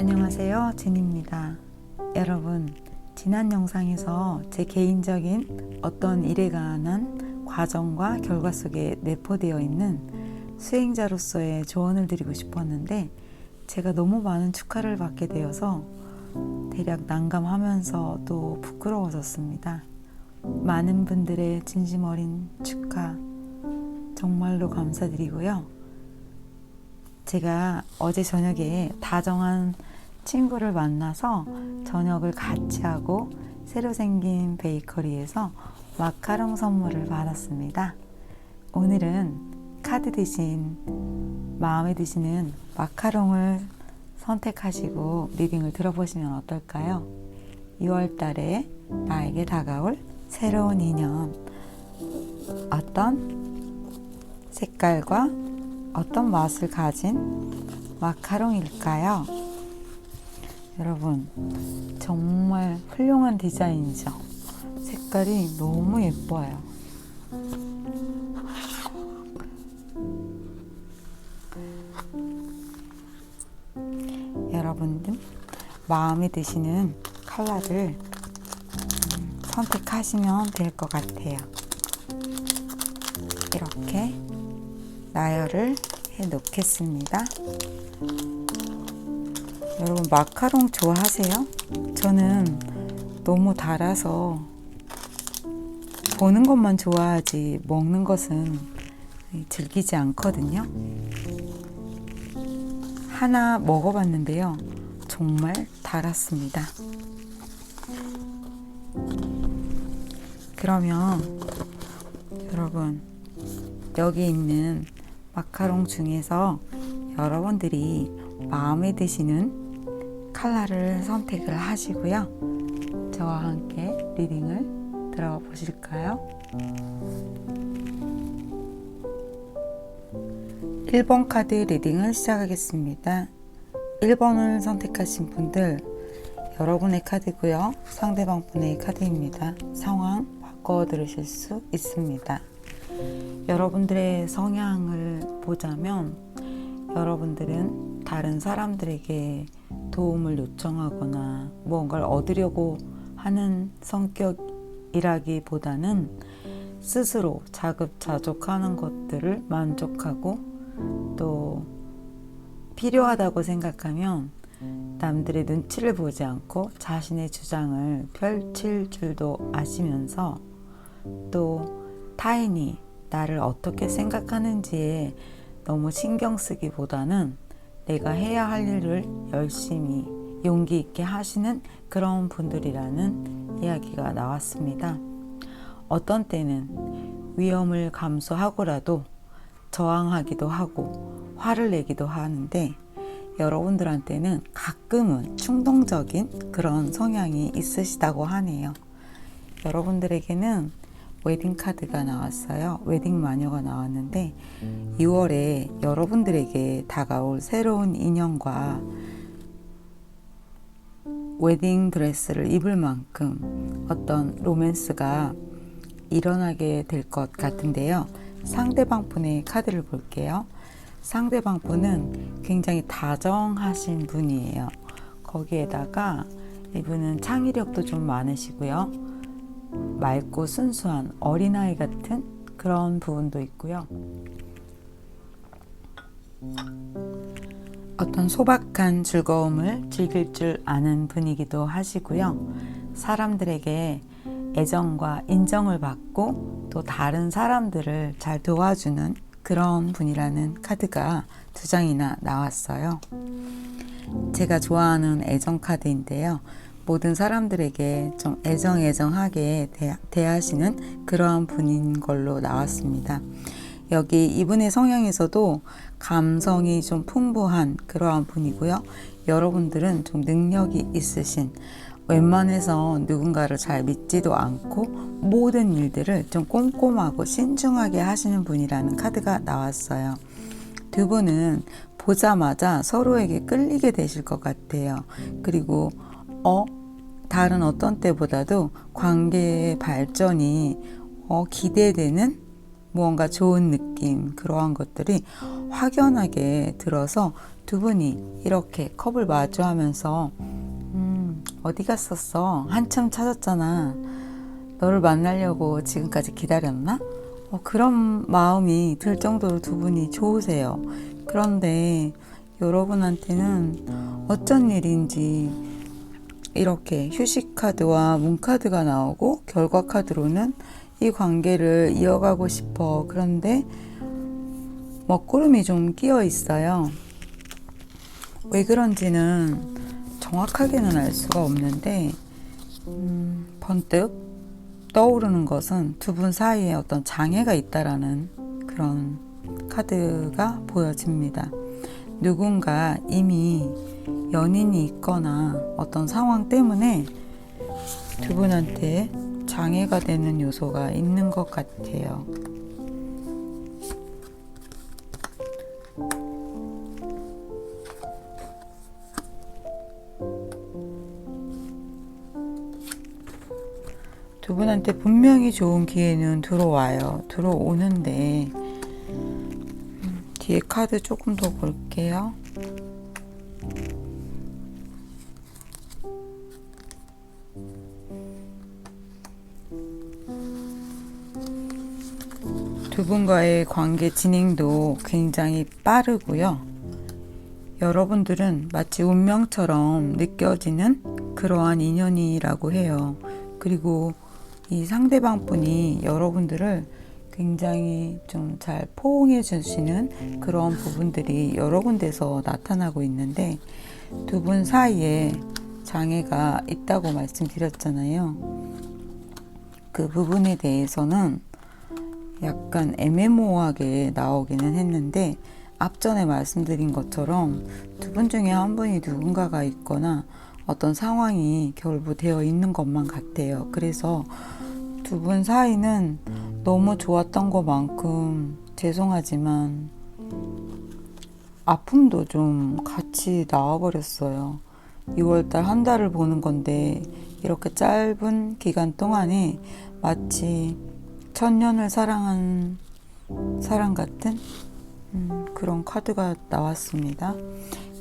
안녕하세요, 진입니다. 여러분, 지난 영상에서 제 개인적인 어떤 일에 관한 과정과 결과 속에 내포되어 있는 수행자로서의 조언을 드리고 싶었는데 제가 너무 많은 축하를 받게 되어서 대략 난감하면서 또 부끄러워졌습니다. 많은 분들의 진심 어린 축하 정말로 감사드리고요. 제가 어제 저녁에 다정한 친구를 만나서 저녁을 같이 하고 새로 생긴 베이커리에서 마카롱 선물을 받았습니다. 오늘은 카드 대신 마음에 드시는 마카롱을 선택하시고 리딩을 들어보시면 어떨까요? 6월 달에 나에게 다가올 새로운 인연, 어떤 색깔과 어떤 맛을 가진 마카롱일까요? 여러분, 정말 훌륭한 디자인이죠? 색깔이 너무 예뻐요. 여러분들 마음에 드시는 컬러를 선택하시면 될 것 같아요. 이렇게 나열을 해 놓겠습니다. 여러분, 마카롱 좋아하세요? 저는 너무 달아서 보는 것만 좋아하지 먹는 것은 즐기지 않거든요. 하나 먹어봤는데요, 정말 달았습니다. 그러면 여러분, 여기 있는 마카롱 중에서 여러분들이 마음에 드시는 컬러를 선택을 하시고요. 저와 함께 리딩을 들어보실까요? 1번 카드 리딩을 시작하겠습니다. 1번을 선택하신 분들, 여러분의 카드고요. 상대방 분의 카드입니다. 상황 바꿔 들으실 수 있습니다. 여러분들의 성향을 보자면 여러분들은 다른 사람들에게 도움을 요청하거나 무언가를 얻으려고 하는 성격이라기보다는 스스로 자급자족하는 것들을 만족하고 또 필요하다고 생각하면 남들의 눈치를 보지 않고 자신의 주장을 펼칠 줄도 아시면서 또 타인이 나를 어떻게 생각하는지에 너무 신경 쓰기보다는 내가 해야 할 일을 열심히 용기 있게 하시는 그런 분들이라는 이야기가 나왔습니다. 어떤 때는 위험을 감수하고라도 저항하기도 하고 화를 내기도 하는데 여러분들한테는 가끔은 충동적인 그런 성향이 있으시다고 하네요. 여러분들에게는 웨딩 카드가 나왔어요. 웨딩 마녀가 나왔는데 6월에 여러분들에게 다가올 새로운 인연과 웨딩 드레스를 입을 만큼 어떤 로맨스가 일어나게 될 것 같은데요. 상대방 분의 카드를 볼게요. 상대방 분은 굉장히 다정하신 분이에요. 거기에다가 이분은 창의력도 좀 많으시고요. 맑고 순수한 어린아이 같은 그런 부분도 있고요. 어떤 소박한 즐거움을 즐길 줄 아는 분이기도 하시고요. 사람들에게 애정과 인정을 받고 또 다른 사람들을 잘 도와주는 그런 분이라는 카드가 2장이나 나왔어요. 제가 좋아하는 애정 카드인데요. 모든 사람들에게 좀 애정하게 대하시는 그러한 분인 걸로 나왔습니다. 여기 이분의 성향에서도 감성이 좀 풍부한 그러한 분이고요. 여러분들은 좀 능력이 있으신, 웬만해서 누군가를 잘 믿지도 않고 모든 일들을 좀 꼼꼼하고 신중하게 하시는 분이라는 카드가 나왔어요. 두 분은 보자마자 서로에게 끌리게 되실 것 같아요. 그리고 다른 어떤 때보다도 관계의 발전이 기대되는 무언가 좋은 느낌, 그러한 것들이 확연하게 들어서 두 분이 이렇게 컵을 마주하면서 어디 갔었어? 한참 찾았잖아. 너를 만나려고 지금까지 기다렸나? 그런 마음이 들 정도로 두 분이 좋으세요. 그런데 여러분한테는 어쩐 일인지 이렇게 휴식 카드와 문 카드가 나오고 결과 카드로는 이 관계를 이어가고 싶어. 그런데 먹구름이 좀 끼어 있어요. 왜 그런지는 정확하게는 알 수가 없는데 번뜩 떠오르는 것은 두 분 사이에 어떤 장애가 있다라는 그런 카드가 보여집니다. 누군가 이미 연인이 있거나 어떤 상황 때문에 두 분한테 장애가 되는 요소가 있는 것 같아요. 두 분한테 분명히 좋은 기회는 들어오는데 뒤에 카드 조금 더 볼게요. 두 분과의 관계 진행도 굉장히 빠르고요. 여러분들은 마치 운명처럼 느껴지는 그러한 인연이라고 해요. 그리고 이 상대방 분이 여러분들을 굉장히 좀 잘 포옹해 주시는 그런 부분들이 여러 군데서 나타나고 있는데 두 분 사이에 장애가 있다고 말씀드렸잖아요. 그 부분에 대해서는 약간 애매모호하게 나오기는 했는데 앞전에 말씀드린 것처럼 두 분 중에 한 분이 누군가가 있거나 어떤 상황이 결부되어 있는 것만 같아요. 그래서 두 분 사이는 너무 좋았던 것만큼 죄송하지만 아픔도 좀 같이 나와버렸어요. 6월달 한 달을 보는 건데 이렇게 짧은 기간 동안에 마치 천년을 사랑한 사랑 같은 그런 카드가 나왔습니다.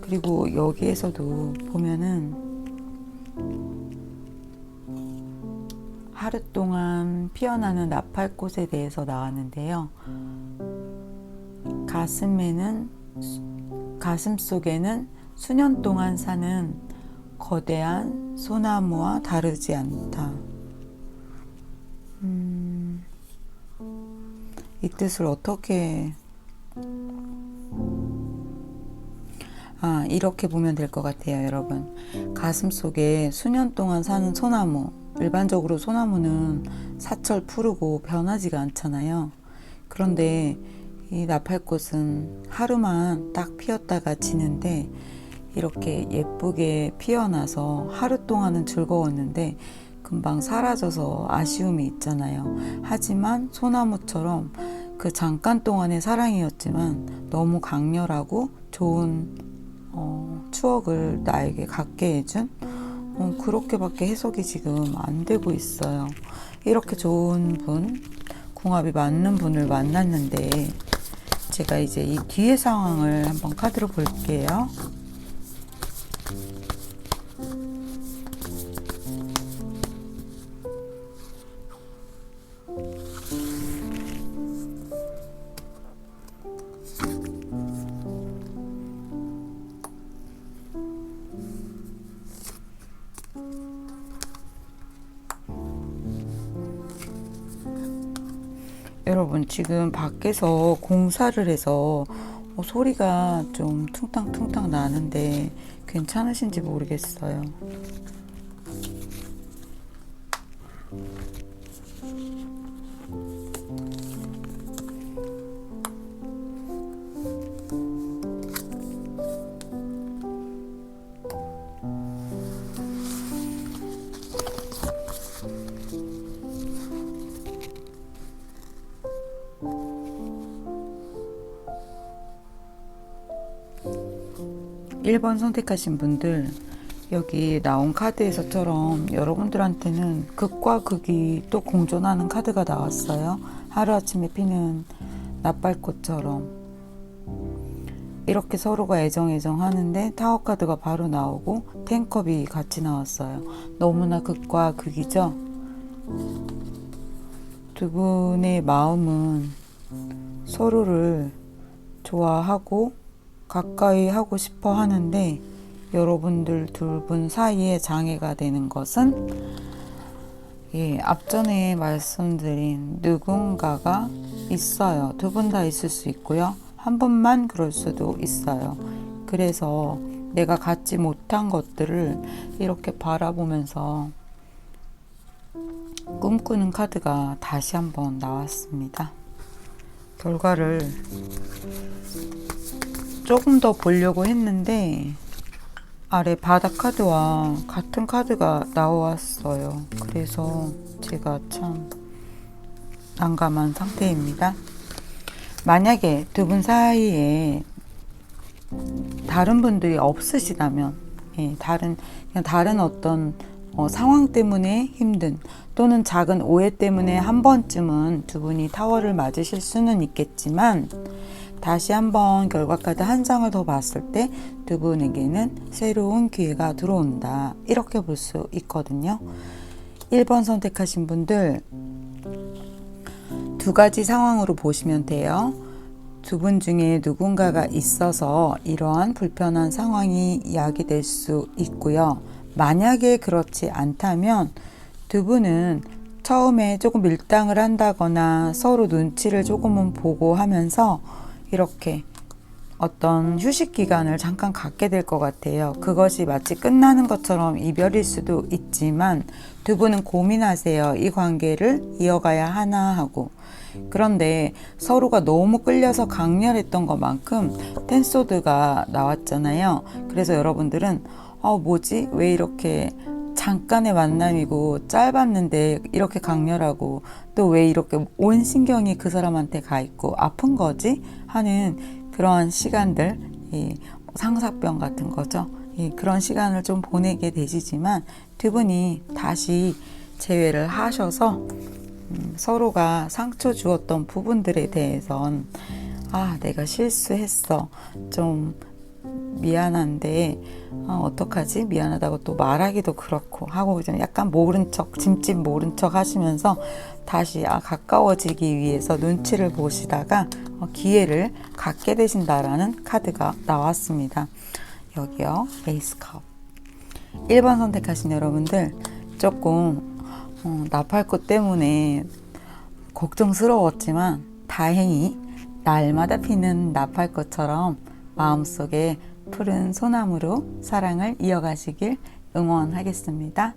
그리고 여기에서도 보면은 하루 동안 피어나는 나팔꽃에 대해서 나왔는데요. 가슴 속에는 수년 동안 사는 거대한 소나무와 다르지 않다. 이 뜻을 어떻게 이렇게 보면 될 것 같아요, 여러분. 가슴 속에 수년 동안 사는 소나무, 일반적으로 소나무는 사철 푸르고 변하지가 않잖아요. 그런데 이 나팔꽃은 하루만 딱 피었다가 지는데 이렇게 예쁘게 피어나서 하루 동안은 즐거웠는데 금방 사라져서 아쉬움이 있잖아요. 하지만 소나무처럼 그 잠깐 동안의 사랑이었지만 너무 강렬하고 좋은 추억을 나에게 갖게 해준 그렇게밖에 해석이 지금 안 되고 있어요. 이렇게 좋은 분, 궁합이 맞는 분을 만났는데 제가 이제 이 뒤의 상황을 한번 카드로 볼게요. 여러분 지금 밖에서 공사를 해서 소리가 좀 퉁탕퉁탕 나는데 괜찮으신지 모르겠어요. 1번 선택하신 분들, 여기 나온 카드에서처럼 여러분들한테는 극과 극이 또 공존하는 카드가 나왔어요. 하루아침에 피는 나팔꽃처럼 이렇게 서로가 애정 하는데 타워 카드가 바로 나오고 텐컵이 같이 나왔어요. 너무나 극과 극이죠. 두 분의 마음은 서로를 좋아하고 가까이 하고 싶어 하는데 여러분들 두 분 사이에 장애가 되는 것은 앞전에 말씀드린 누군가가 있어요. 두 분 다 있을 수 있고요. 한 분만 그럴 수도 있어요. 그래서 내가 갖지 못한 것들을 이렇게 바라보면서 꿈꾸는 카드가 다시 한번 나왔습니다. 결과를 조금 더 보려고 했는데 아래 바닥 카드와 같은 카드가 나왔어요. 그래서 제가 참 난감한 상태입니다. 만약에 두 분 사이에 다른 분들이 없으시다면 다른 어떤 상황 때문에 힘든 또는 작은 오해 때문에 한 번쯤은 두 분이 타워를 맞으실 수는 있겠지만 다시 한번 결과 카드 한 장을 더 봤을 때 두 분에게는 새로운 기회가 들어온다. 이렇게 볼 수 있거든요. 1번 선택하신 분들 두 가지 상황으로 보시면 돼요. 두 분 중에 누군가가 있어서 이러한 불편한 상황이 야기될 수 있고요. 만약에 그렇지 않다면 두 분은 처음에 조금 밀당을 한다거나 서로 눈치를 조금은 보고 하면서 이렇게 어떤 휴식 기간을 잠깐 갖게 될 것 같아요. 그것이 마치 끝나는 것처럼 이별일 수도 있지만 두 분은 고민하세요. 이 관계를 이어가야 하나 하고. 그런데 서로가 너무 끌려서 강렬했던 것만큼 텐소드가 나왔잖아요. 그래서 여러분들은 뭐지? 왜 이렇게 잠깐의 만남이고 짧았는데 이렇게 강렬하고 또 왜 이렇게 온 신경이 그 사람한테 가 있고 아픈 거지? 하는 그런 시간들, 상사병 같은 거죠. 그런 시간을 좀 보내게 되시지만 두 분이 다시 재회를 하셔서 서로가 상처 주었던 부분들에 대해선 내가 실수했어. 좀 미안한데 어떡하지? 미안하다고 또 말하기도 그렇고 하고 좀 약간 모른 척, 짐짓 모른 척 하시면서 다시 가까워지기 위해서 눈치를 보시다가 기회를 갖게 되신다라는 카드가 나왔습니다. 여기요. 에이스컵. 1번 선택하신 여러분들 조금 나팔꽃 때문에 걱정스러웠지만 다행히 날마다 피는 나팔꽃처럼 마음속에 푸른 소나무로 사랑을 이어가시길 응원하겠습니다.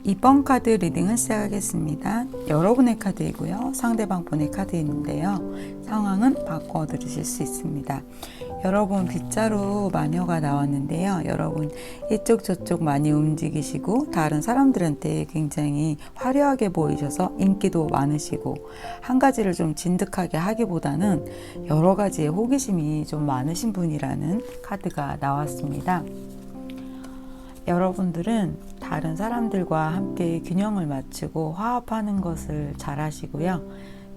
2번 카드 리딩을 시작하겠습니다. 여러분의 카드이고요. 상대방 분의 카드인데요. 상황은 바꿔 들으실 수 있습니다. 여러분 빗자루 마녀가 나왔는데요. 여러분 이쪽 저쪽 많이 움직이시고 다른 사람들한테 굉장히 화려하게 보이셔서 인기도 많으시고 한 가지를 좀 진득하게 하기보다는 여러 가지의 호기심이 좀 많으신 분이라는 카드가 나왔습니다. 여러분들은 다른 사람들과 함께 균형을 맞추고 화합하는 것을 잘 하시고요.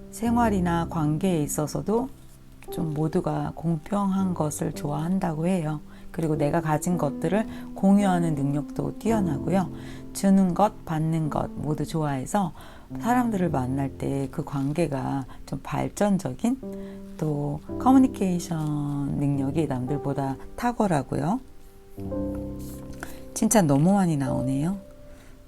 생활이나 관계에 있어서도 좀 모두가 공평한 것을 좋아한다고 해요. 그리고 내가 가진 것들을 공유하는 능력도 뛰어나고요. 주는 것, 받는 것 모두 좋아해서 사람들을 만날 때 그 관계가 좀 발전적인 또 커뮤니케이션 능력이 남들보다 탁월하고요. 칭찬 너무 많이 나오네요.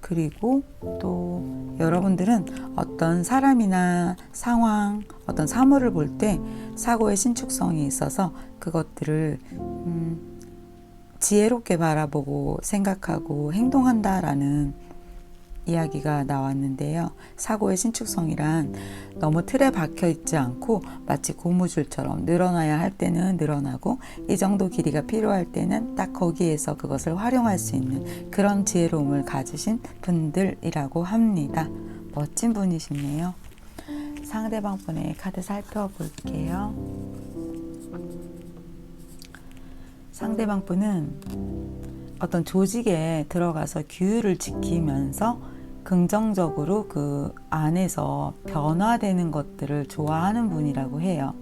그리고 또 여러분들은 어떤 사람이나 상황, 어떤 사물을 볼 때 사고의 신축성이 있어서 그것들을 지혜롭게 바라보고 생각하고 행동한다라는 이야기가 나왔는데요. 사고의 신축성이란 너무 틀에 박혀 있지 않고 마치 고무줄처럼 늘어나야 할 때는 늘어나고 이 정도 길이가 필요할 때는 딱 거기에서 그것을 활용할 수 있는 그런 지혜로움을 가지신 분들이라고 합니다. 멋진 분이시네요. 상대방 분의 카드 살펴볼게요. 상대방 분은 어떤 조직에 들어가서 규율을 지키면서 긍정적으로 그 안에서 변화되는 것들을 좋아하는 분이라고 해요.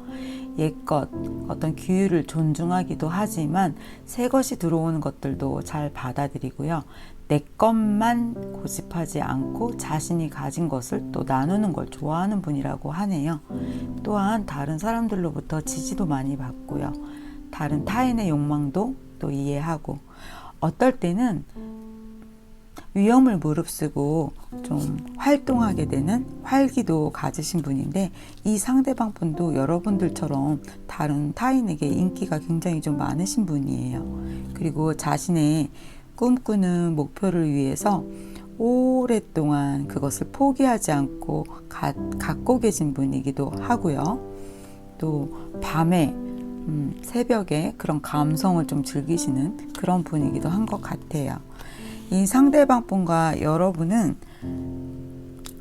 옛것, 어떤 규율을 존중하기도 하지만 새 것이 들어오는 것들도 잘 받아들이고요. 내 것만 고집하지 않고 자신이 가진 것을 또 나누는 걸 좋아하는 분이라고 하네요. 또한 다른 사람들로부터 지지도 많이 받고요. 다른 타인의 욕망도 또 이해하고, 어떨 때는 위험을 무릅쓰고 좀 활동하게 되는 활기도 가지신 분인데, 이 상대방 분도 여러분들처럼 다른 타인에게 인기가 굉장히 좀 많으신 분이에요. 그리고 자신의 꿈꾸는 목표를 위해서 오랫동안 그것을 포기하지 않고 갖고 계신 분이기도 하고요. 또 밤에 새벽에 그런 감성을 좀 즐기시는 그런 분이기도 한 것 같아요. 이 상대방 분과 여러분은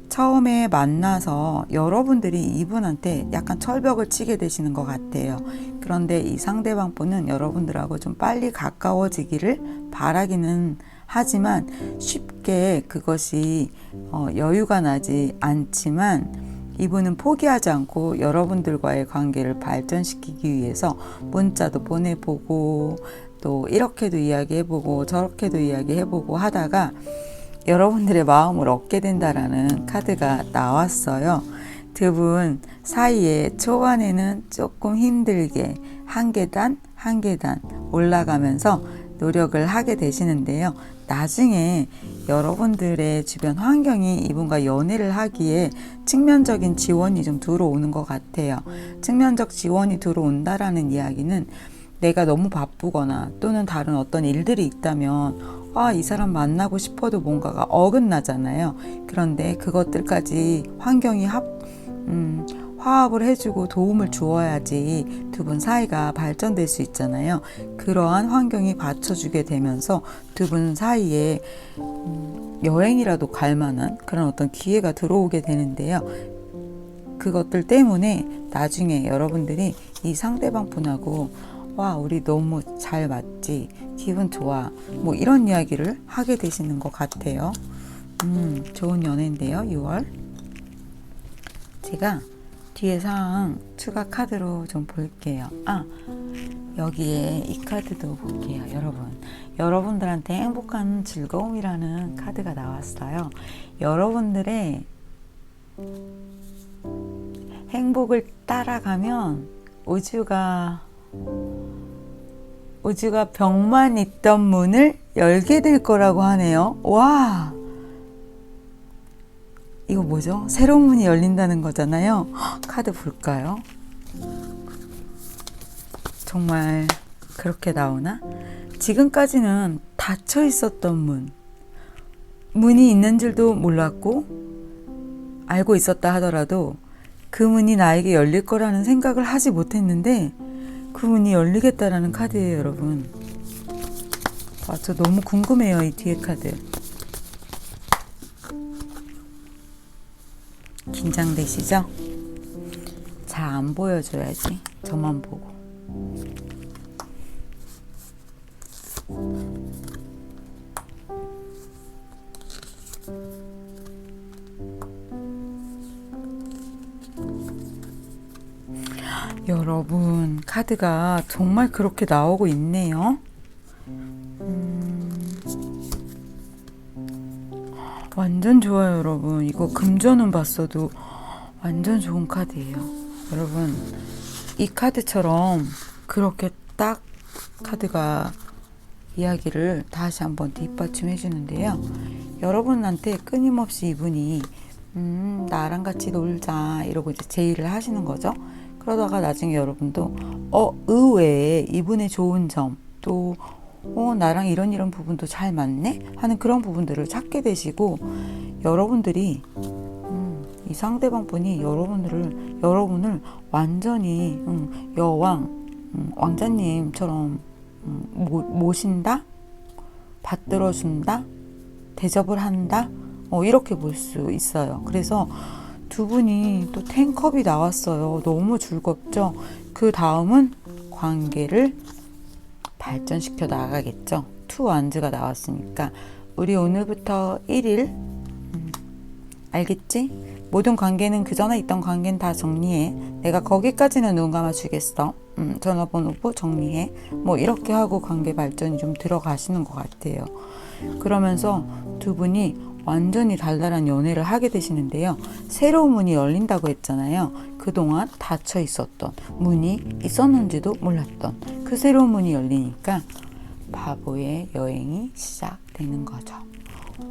처음에 만나서 여러분들이 이분한테 약간 철벽을 치게 되시는 것 같아요. 그런데 이 상대방 분은 여러분들하고 좀 빨리 가까워지기를 바라기는 하지만 쉽게 그것이 여유가 나지 않지만, 이분은 포기하지 않고 여러분들과의 관계를 발전시키기 위해서 문자도 보내보고 또 이렇게도 이야기해보고 저렇게도 이야기해보고 하다가 여러분들의 마음을 얻게 된다라는 카드가 나왔어요. 두 분 사이에 초반에는 조금 힘들게 한 계단 한 계단 올라가면서 노력을 하게 되시는데요. 나중에 여러분들의 주변 환경이 이분과 연애를 하기에 측면적인 지원이 좀 들어오는 것 같아요. 측면적 지원이 들어온다라는 이야기는 내가 너무 바쁘거나 또는 다른 어떤 일들이 있다면 이 사람 만나고 싶어도 뭔가가 어긋나잖아요. 그런데 그것들까지 환경이 화합을 해주고 도움을 주어야지 두 분 사이가 발전될 수 있잖아요. 그러한 환경이 받쳐주게 되면서 두 분 사이에 여행이라도 갈 만한 그런 어떤 기회가 들어오게 되는데요. 그것들 때문에 나중에 여러분들이 이 상대방 분하고 우리 너무 잘 맞지, 기분 좋아, 뭐 이런 이야기를 하게 되시는 것 같아요. 좋은 연애인데요. 6월 제가 뒤에 상황 추가 카드로 좀 볼게요. 여기에 이 카드도 볼게요. 여러분들한테 행복한 즐거움이라는 카드가 나왔어요. 여러분들의 행복을 따라가면 우주가 벽만 있던 문을 열게 될 거라고 하네요. 와, 이거 뭐죠? 새로운 문이 열린다는 거잖아요. 카드 볼까요? 정말 그렇게 나오나? 지금까지는 닫혀 있었던 문이 있는 줄도 몰랐고, 알고 있었다 하더라도 그 문이 나에게 열릴 거라는 생각을 하지 못했는데 그 문이 열리겠다라는 카드예요, 여러분. 저 너무 궁금해요, 이 뒤에 카드. 긴장되시죠? 잘 안 보여줘야지. 저만 보고. 여러분, 카드가 정말 그렇게 나오고 있네요. 완전 좋아요, 여러분. 이거 금전운 봤어도 완전 좋은 카드예요. 여러분, 이 카드처럼 그렇게 딱 카드가 이야기를 다시 한번 뒷받침해 주는데요. 여러분한테 끊임없이 이분이 나랑 같이 놀자 이러고 이제 제의를 하시는 거죠. 그러다가 나중에 여러분도 의외에 이분의 좋은 점, 또 나랑 이런 부분도 잘 맞네 하는 그런 부분들을 찾게 되시고, 여러분들이 이 상대방 분이 여러분을 완전히 여왕, 왕자님처럼 모신다, 받들어준다, 대접을 한다, 이렇게 볼 수 있어요. 그래서 두 분이 또 10컵이 나왔어요. 너무 즐겁죠? 그 다음은 관계를 발전시켜 나가겠죠. 투 완즈가 나왔으니까 우리 오늘부터 1일 알겠지? 모든 관계는 그 전에 있던 관계는 다 정리해. 내가 거기까지는 눈 감아주겠어. 전화번호부 정리해. 뭐 이렇게 하고 관계 발전이 좀 들어가시는 것 같아요. 그러면서 두 분이 완전히 달달한 연애를 하게 되시는데요. 새로운 문이 열린다고 했잖아요. 그동안 닫혀 있었던 문이 있었는지도 몰랐던 그 새로운 문이 열리니까 바보의 여행이 시작되는 거죠.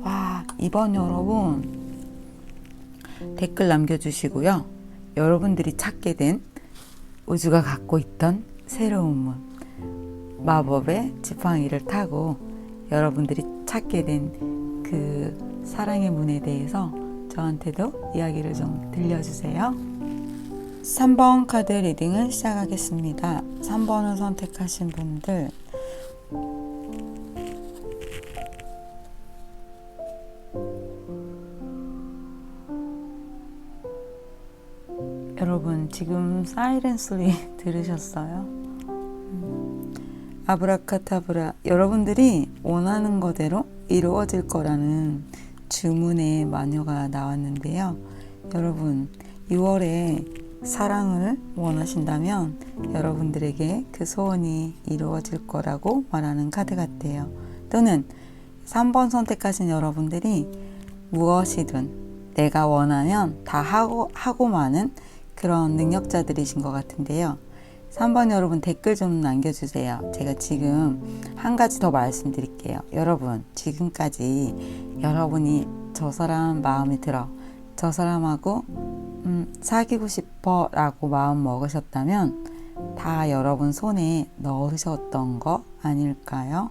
와, 이번 여러분 댓글 남겨주시고요. 여러분들이 찾게 된 우주가 갖고 있던 새로운 문, 마법의 지팡이를 타고 여러분들이 찾게 된 그 사랑의 문에 대해서 저한테도 이야기를 좀 들려주세요. 3번 카드 리딩을 시작하겠습니다. 3번을 선택하신 분들 여러분 지금 사이렌 소리 들으셨어요? 아브라카타브라, 여러분들이 원하는 거대로 이루어질 거라는 주문의 마녀가 나왔는데요. 여러분 6월에 사랑을 원하신다면 여러분들에게 그 소원이 이루어질 거라고 말하는 카드 같아요. 또는 3번 선택하신 여러분들이 무엇이든 내가 원하면 다 하고 마는 그런 능력자들이신 것 같은데요. 3번 여러분 댓글 좀 남겨주세요. 제가 지금 한 가지 더 말씀드릴게요. 여러분 지금까지 여러분이 저 사람 마음에 들어, 저 사람하고 사귀고 싶어 라고 마음 먹으셨다면 다 여러분 손에 넣으셨던 거 아닐까요?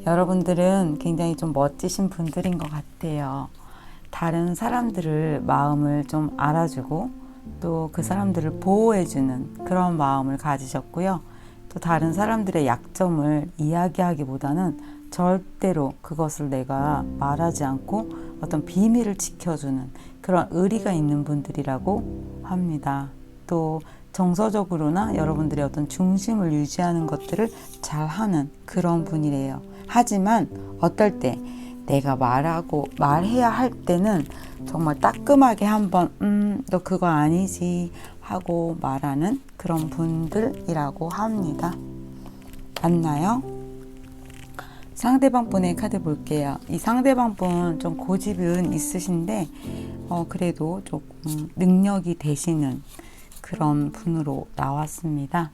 여러분들은 굉장히 좀 멋지신 분들인 것 같아요. 다른 사람들을 마음을 좀 알아주고 또 그 사람들을 보호해주는 그런 마음을 가지셨고요. 또 다른 사람들의 약점을 이야기하기보다는 절대로 그것을 내가 말하지 않고 어떤 비밀을 지켜주는 그런 의리가 있는 분들이라고 합니다. 또 정서적으로나 여러분들의 어떤 중심을 유지하는 것들을 잘하는 그런 분이래요. 하지만 어떨 때 내가 말해야 할 때는 정말 따끔하게 한번 너 그거 아니지 하고 말하는 그런 분들이라고 합니다. 맞나요? 상대방 분의 카드 볼게요. 이 상대방 분 좀 고집은 있으신데 그래도 조금 능력이 되시는 그런 분으로 나왔습니다.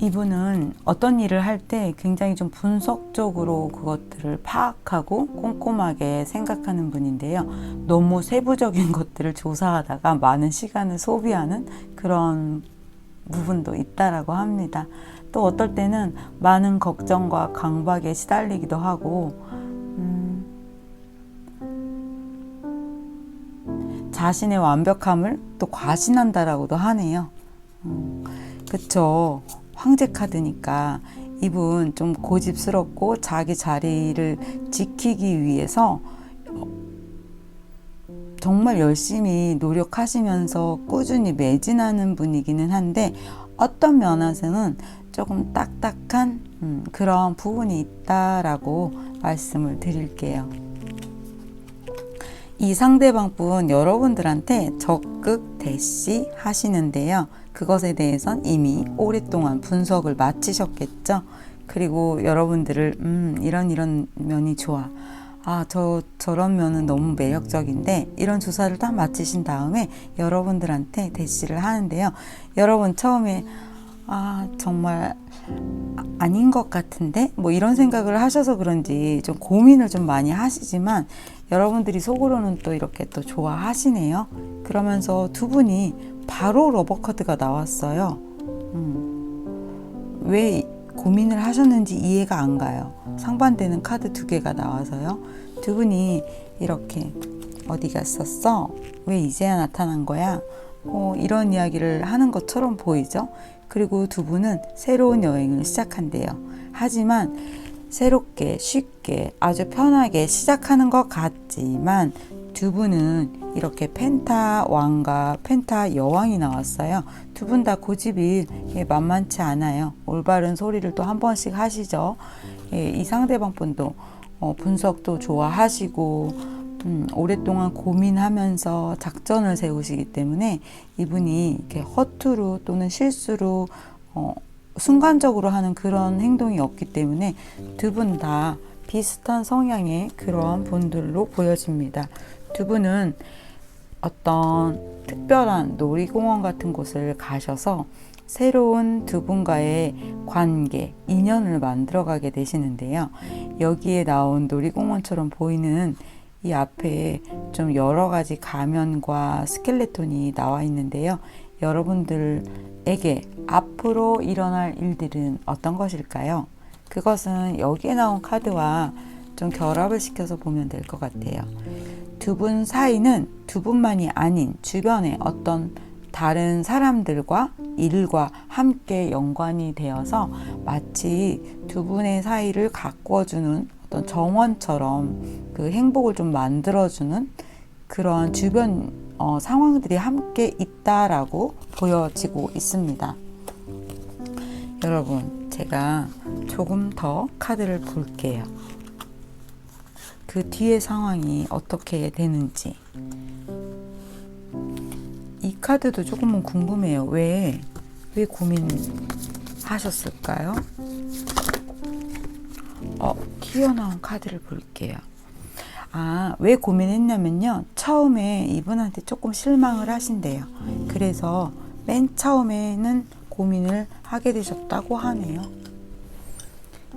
이분은 어떤 일을 할 때 굉장히 좀 분석적으로 그것들을 파악하고 꼼꼼하게 생각하는 분인데요. 너무 세부적인 것들을 조사하다가 많은 시간을 소비하는 그런 부분도 있다라고 합니다. 또 어떨 때는 많은 걱정과 강박에 시달리기도 하고 자신의 완벽함을 또 과신한다라고도 하네요. 그쵸. 황제 카드니까 이분 좀 고집스럽고 자기 자리를 지키기 위해서 정말 열심히 노력하시면서 꾸준히 매진하는 분이기는 한데 어떤 면에서는 조금 딱딱한 그런 부분이 있다라고 말씀을 드릴게요. 이 상대방 분 여러분들한테 적극 대시 하시는데요. 그것에 대해선 이미 오랫동안 분석을 마치셨겠죠. 그리고 여러분들을 이런 면이 좋아. 저런 면은 너무 매력적인데 이런 조사를 다 마치신 다음에 여러분들한테 대시를 하는데요. 여러분 처음에 정말 아닌 것 같은데 뭐 이런 생각을 하셔서 그런지 좀 고민을 좀 많이 하시지만 여러분들이 속으로는 또 이렇게 또 좋아하시네요. 그러면서 두 분이 바로 러버카드가 나왔어요. 왜 고민을 하셨는지 이해가 안 가요. 상반되는 카드 2개가 나와서요. 두 분이 이렇게 어디 갔었어? 왜 이제야 나타난 거야? 이런 이야기를 하는 것처럼 보이죠? 그리고 두 분은 새로운 여행을 시작한대요. 하지만 새롭게 쉽게 아주 편하게 시작하는 것 같지만 두 분은 이렇게 펜타 왕과 펜타 여왕이 나왔어요. 두 분 다 고집이 만만치 않아요. 올바른 소리를 또 한 번씩 하시죠. 이 상대방 분도 분석도 좋아하시고 오랫동안 고민하면서 작전을 세우시기 때문에 이분이 이렇게 허투루 또는 실수로 순간적으로 하는 그런 행동이 없기 때문에 두 분 다 비슷한 성향의 그런 분들로 보여집니다. 두 분은 어떤 특별한 놀이공원 같은 곳을 가셔서 새로운 두 분과의 관계, 인연을 만들어가게 되시는데요. 여기에 나온 놀이공원처럼 보이는 이 앞에 좀 여러 가지 가면과 스켈레톤이 나와 있는데요. 여러분들에게 앞으로 일어날 일들은 어떤 것일까요? 그것은 여기에 나온 카드와 좀 결합을 시켜서 보면 될 것 같아요. 두 분 사이는 두 분만이 아닌 주변의 어떤 다른 사람들과 일과 함께 연관이 되어서 마치 두 분의 사이를 가꿔주는 어떤 정원처럼 그 행복을 좀 만들어주는 그런 주변 상황들이 함께 있다라고 보여지고 있습니다. 여러분, 제가 조금 더 카드를 볼게요. 그 뒤의 상황이 어떻게 되는지. 이 카드도 조금은 궁금해요. 왜 고민하셨을까요? 튀어나온 카드를 볼게요. 왜 고민했냐면요. 처음에 이분한테 조금 실망을 하신대요. 그래서 맨 처음에는 고민을 하게 되셨다고 하네요.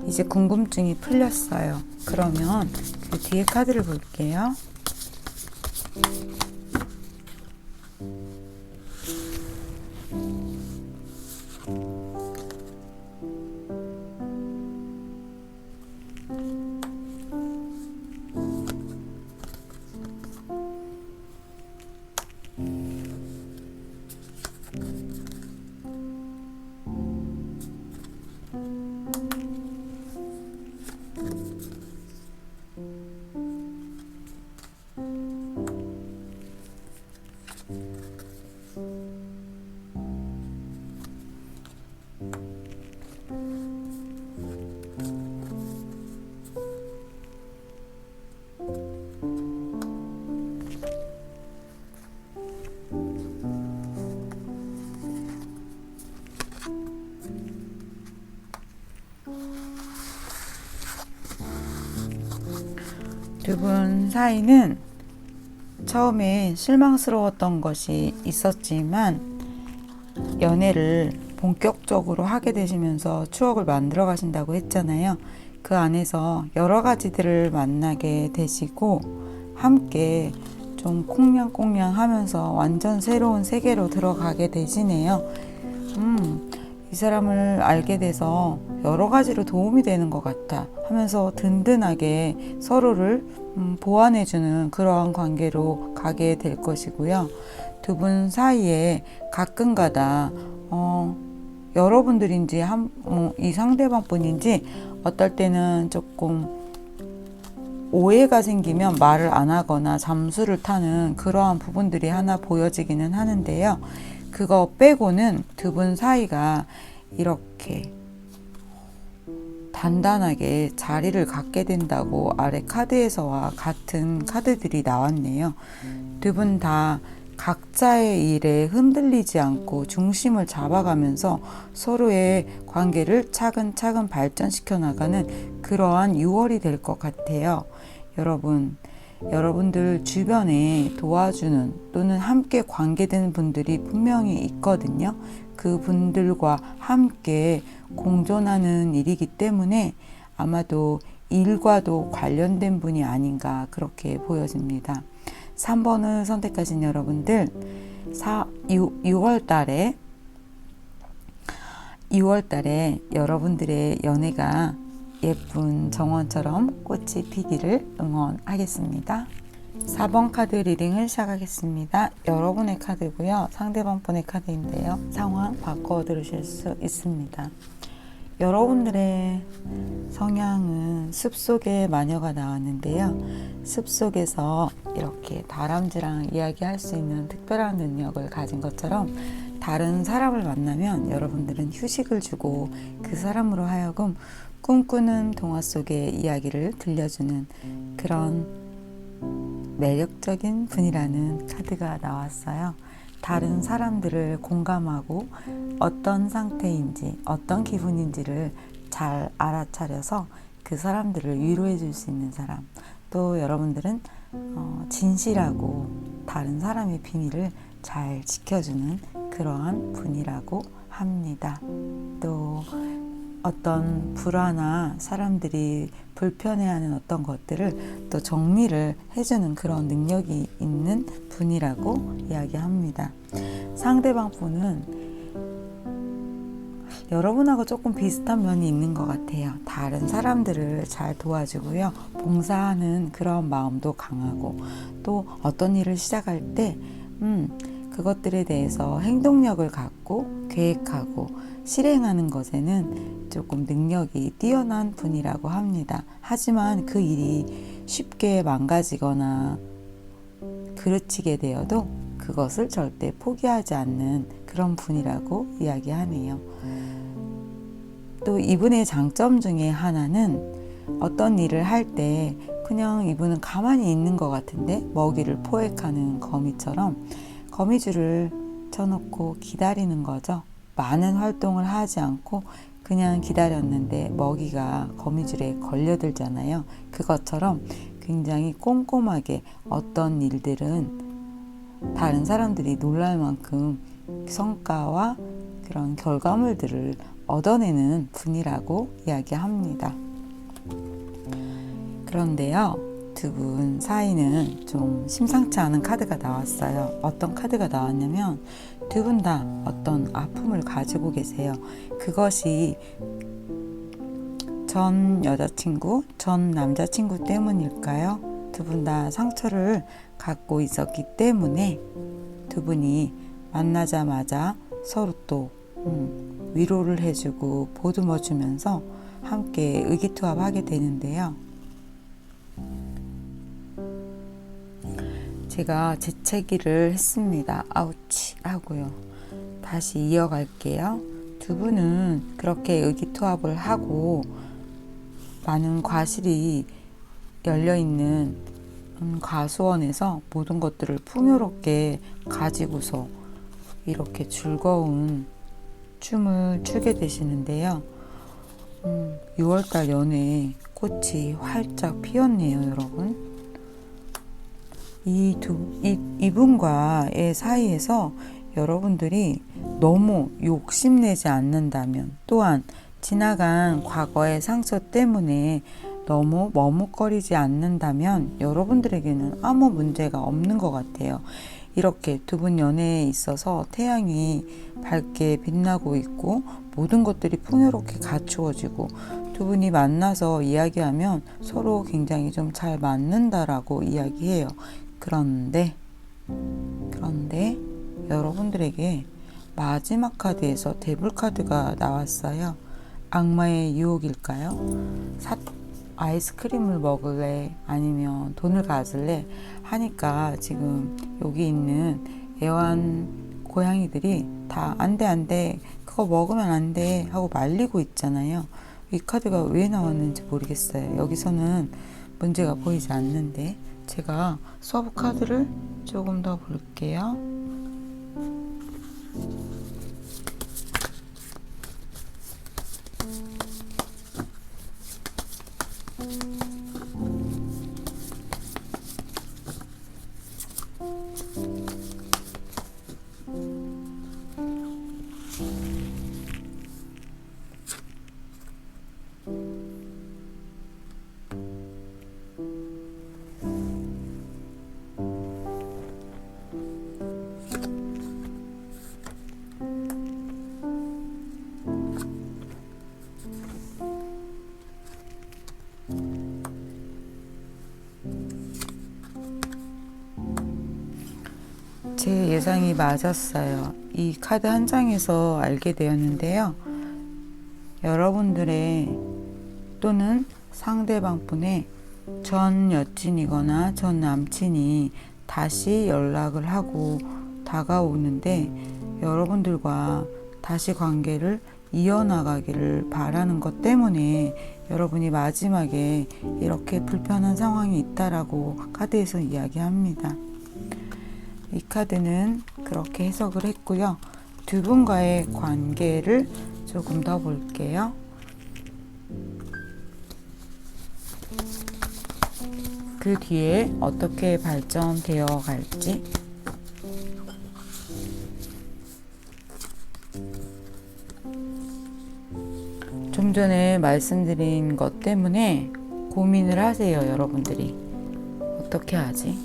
이제 궁금증이 풀렸어요. 그러면 그 뒤에 카드를 볼게요. 두 분 사이는 처음에 실망스러웠던 것이 있었지만 연애를 본격적으로 하게 되시면서 추억을 만들어 가신다고 했잖아요. 그 안에서 여러 가지들을 만나게 되시고 함께 좀 콩냥콩냥 하면서 완전 새로운 세계로 들어가게 되시네요. 이 사람을 알게 돼서 여러 가지로 도움이 되는 것 같아 하면서 든든하게 서로를 보완해주는 그러한 관계로 가게 될 것이고요. 두 분 사이에 가끔가다 여러분들인지 이 상대방 분인지 어떨 때는 조금 오해가 생기면 말을 안 하거나 잠수를 타는 그러한 부분들이 하나 보여지기는 하는데요. 그거 빼고는 두 분 사이가 이렇게 단단하게 자리를 갖게 된다고 아래 카드에서와 같은 카드들이 나왔네요. 두 분 다 각자의 일에 흔들리지 않고 중심을 잡아가면서 서로의 관계를 차근차근 발전시켜 나가는 그러한 6월이 될 것 같아요. 여러분들 주변에 도와주는 또는 함께 관계된 분들이 분명히 있거든요. 그 분들과 함께 공존하는 일이기 때문에 아마도 일과도 관련된 분이 아닌가 그렇게 보여집니다. 3번을 선택하신 여러분들 6월 달에 여러분들의 연애가 예쁜 정원처럼 꽃이 피기를 응원하겠습니다. 4번 카드 리딩을 시작하겠습니다. 여러분의 카드고요. 상대방 분의 카드인데요. 상황 바꿔 들으실 수 있습니다. 여러분들의 성향은 숲속의 마녀가 나왔는데요. 숲속에서 이렇게 다람쥐랑 이야기할 수 있는 특별한 능력을 가진 것처럼 다른 사람을 만나면 여러분들은 휴식을 주고 그 사람으로 하여금 꿈꾸는 동화 속의 이야기를 들려주는 그런 매력적인 분이라는 카드가 나왔어요. 다른 사람들을 공감하고 어떤 상태인지 어떤 기분인지를 잘 알아차려서 그 사람들을 위로해 줄 수 있는 사람, 또 여러분들은 진실하고 다른 사람의 비밀을 잘 지켜주는 그러한 분이라고 합니다. 또 어떤 불화나 사람들이 불편해하는 어떤 것들을 또 정리를 해주는 그런 능력이 있는 분이라고 이야기합니다. 상대방 분은 여러분하고 조금 비슷한 면이 있는 것 같아요. 다른 사람들을 잘 도와주고요. 봉사하는 그런 마음도 강하고, 또 어떤 일을 시작할 때 그것들에 대해서 행동력을 갖고 계획하고 실행하는 것에는 조금 능력이 뛰어난 분이라고 합니다. 하지만 그 일이 쉽게 망가지거나 그르치게 되어도 그것을 절대 포기하지 않는 그런 분이라고 이야기하네요. 또 이분의 장점 중에 하나는 어떤 일을 할 때 그냥 이분은 가만히 있는 것 같은데 먹이를 포획하는 거미처럼 거미줄을 쳐놓고 기다리는 거죠. 많은 활동을 하지 않고 그냥 기다렸는데 먹이가 거미줄에 걸려들잖아요. 그것처럼 굉장히 꼼꼼하게 어떤 일들은 다른 사람들이 놀랄 만큼 성과와 그런 결과물들을 얻어내는 분이라고 이야기합니다. 그런데요, 두 분 사이는 좀 심상치 않은 카드가 나왔어요. 어떤 카드가 나왔냐면 두 분 다 어떤 아픔을 가지고 계세요. 그것이 전 여자친구, 전 남자친구 때문일까요? 두 분 다 상처를 갖고 있었기 때문에 두 분이 만나자마자 서로 또 위로를 해주고 보듬어 주면서 함께 의기투합하게 되는데요. 제가 재채기를 했습니다. 아우치 하고요. 다시 이어갈게요. 두 분은 그렇게 의기투합을 하고 많은 과실이 열려있는 과수원에서 모든 것들을 풍요롭게 가지고서 이렇게 즐거운 춤을 추게 되시는데요. 6월달 연애에 꽃이 활짝 피었네요, 여러분. 이분과의 사이에서 여러분들이 너무 욕심내지 않는다면, 또한 지나간 과거의 상처 때문에 너무 머뭇거리지 않는다면 여러분들에게는 아무 문제가 없는 것 같아요. 이렇게 두 분 연애에 있어서 태양이 밝게 빛나고 있고 모든 것들이 풍요롭게 갖추어지고 두 분이 만나서 이야기하면 서로 굉장히 좀 잘 맞는다라고 이야기해요. 그런데 여러분들에게 마지막 카드에서 데블 카드가 나왔어요. 악마의 유혹일까요? 아이스크림을 먹을래? 아니면 돈을 가질래? 하니까 지금 여기 있는 애완 고양이들이 다 안 돼, 그거 먹으면 안 돼 하고 말리고 있잖아요. 이 카드가 왜 나왔는지 모르겠어요. 여기서는 문제가 보이지 않는데 제가 서브 카드를 조금 더 볼게요. 제 예상이 맞았어요. 이 카드 한 장에서 알게 되었는데요. 여러분들의 또는 상대방 분의 전 여친이거나 전 남친이 다시 연락을 하고 다가오는데 여러분들과 다시 관계를 이어나가기를 바라는 것 때문에 여러분이 마지막에 이렇게 불편한 상황이 있다라고 카드에서 이야기합니다. 이 카드는 그렇게 해석을 했고요. 두 분과의 관계를 조금 더 볼게요. 그 뒤에 어떻게 발전되어 갈지. 좀 전에 말씀드린 것 때문에 고민을 하세요, 여러분들이. 어떻게 하지?